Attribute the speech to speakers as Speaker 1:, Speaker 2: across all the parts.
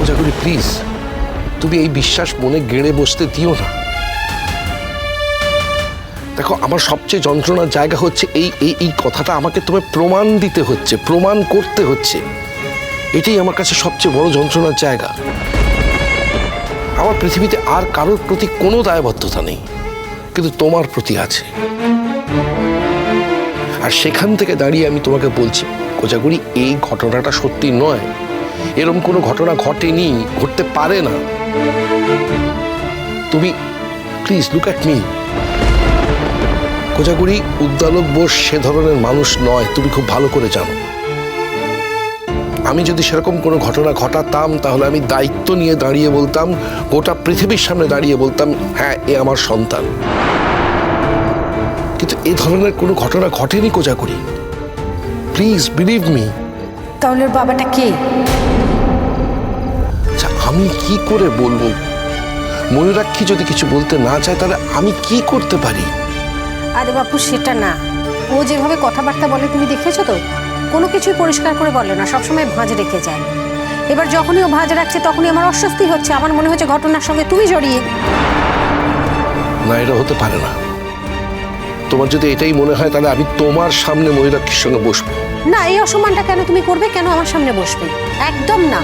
Speaker 1: Kojagari please, তুমি এই বিশ্বাস মনে গেড়ে বসতে দিও না। দেখো, আমার সবচেয়ে যন্ত্রণার জায়গা হচ্ছে এই কথাটা আমাকে তোমায় প্রমাণ দিতে হচ্ছে, প্রমাণ করতে হচ্ছে। এটাই আমার কাছে সবচেয়ে বড় যন্ত্রণার জায়গা। আমার পৃথিবীতে আর কারোর প্রতি কোনো দায়বদ্ধতা নেই, কিন্তু তোমার প্রতি আছে। আর সেখান থেকে দাঁড়িয়ে আমি তোমাকে বলছি কোজাগরি, এই ঘটনাটা সত্যি নয়, এরকম কোনো ঘটনা ঘটেনি, ঘটতে পারে না। তুমি please look at me. Kojagori, Uddalak Bose সে ধরনের মানুষ নয়, তুমি খুব ভালো করে জানো। আমি যদি সেরকম কোনো ঘটনা ঘটাতাম তাহলে আমি দায়িত্ব নিয়ে দাঁড়িয়ে বলতাম, গোটা পৃথিবীর সামনে দাঁড়িয়ে বলতাম, হ্যাঁ এ আমার সন্তান। কিন্তু এই ধরনের কোনো ঘটনা ঘটেনি কোজাগরি, প্লিজ বিলিভ মি।
Speaker 2: তাহলে ওর বাবাটা কে?
Speaker 1: আচ্ছা, আমি কি করে বলবো? ময়ূরাক্ষী যদি কিছু বলতে না চায় তাহলে আমি কি করতে পারি?
Speaker 2: আরে বাপু, সেটা না। ও যেভাবে কথাবার্তা বলে তুমি দেখেছো তো, কোনো কিছুই পরিষ্কার করে বলে না, সবসময় ভাঁজ রেখে যায়। এবার যখনই ও ভাঁজ রাখছে তখনই আমার অস্বস্তি হচ্ছে, আমার মনে হচ্ছে ঘটনার সঙ্গে তুমি জড়িয়ে।
Speaker 1: না, এটা হতে পারে না। তোমার যদি এটাই মনে হয় তাহলে আমি তোমার সামনে ময়ূরাক্ষীর সঙ্গে বসবো
Speaker 2: না। এই অসম্মানটা কেন তুমি করবে? কেন আমার সামনে বসবে? একদম না।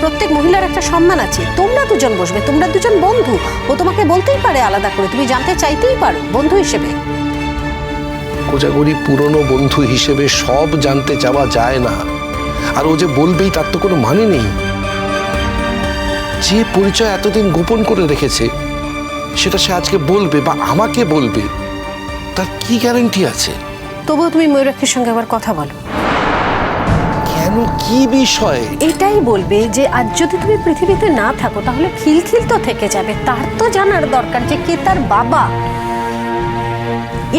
Speaker 2: প্রত্যেক মহিলার একটা সম্মান আছে। তোমরা দুজন বসবে, তোমরা দুজন বন্ধু। ও তোমাকে বলতেই পারে আলাদা করে, তুমি জানতে চাইতেই পারো বন্ধু হিসেবে।
Speaker 1: কোজাগরি, পুরনো বন্ধু হিসেবে সব জানতে চাওয়া যায় না। আর ও যে বলবেই তার তো কোনো মানে নেই। যে পরিচয় এতদিন গোপন করে রেখেছে সেটা সে আজকে বলবে বা আমাকে বলবে, তার কি গ্যারান্টি আছে?
Speaker 2: তবুও তুমি ময়ূরাক্ষীর সঙ্গে আবার কথা বলো।
Speaker 1: কেন, কি বিষয়ে?
Speaker 2: এটাই বলবে যে আজ যদি তুমি পৃথিবীতে না থাকো তাহলে খিলখিল তো থেকে যাবে। তার তো জানার দরকার যে কে তার বাবা।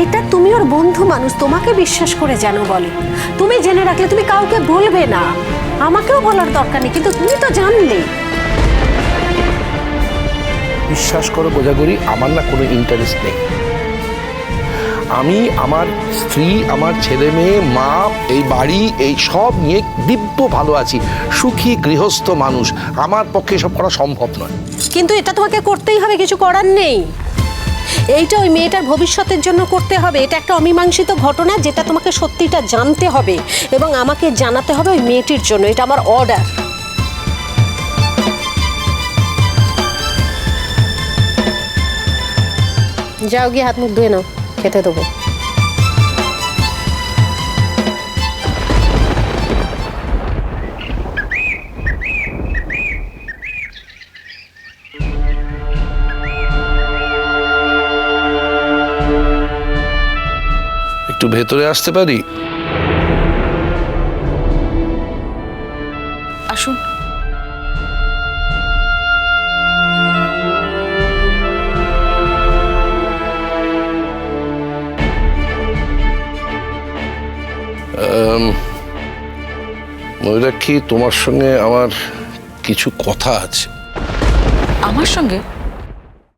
Speaker 2: এটা তুমি ওর বন্ধু মানুষ, তোমাকে বিশ্বাস করে জানো বলে। তুমি জেনে রাখলে তুমি কাউকে বলবে না, আমাকেও বলার দরকার নেই, কিন্তু তুমি তো জানলে।
Speaker 1: বিশ্বাস করো কোজাগরি, আমার না কোনো ইন্টারেস্ট নেই। আমি আমার স্ত্রী, আমার ছেলে মেয়ে, মা, এই বাড়ি, এই সব নিয়ে দিব্য ভালো আছি, সুখী গৃহস্থ মানুষ। আমার পক্ষে এসব করা সম্ভব নয়।
Speaker 2: কিন্তু এটা তোমাকে করতেই হবে, কিছু করার নেই। এইটা ওই মেয়েটার ভবিষ্যতের জন্য করতে হবে। এটা একটা অমীমাংসিত ঘটনা, যেটা তোমাকে সত্যিটা জানতে হবে এবং আমাকে জানাতে হবে ওই মেয়েটির জন্য। এটা আমার অর্ডার। যাও গিয়ে হাত মুখ ধুয়ে নাও, খেতে দেবো।
Speaker 1: একটু ভেতরে আসতে পারি?
Speaker 3: আসুন।
Speaker 1: ময়ূরাক্ষী, তোমার সঙ্গে আমার কিছু কথা আছে।
Speaker 3: আমার সঙ্গে?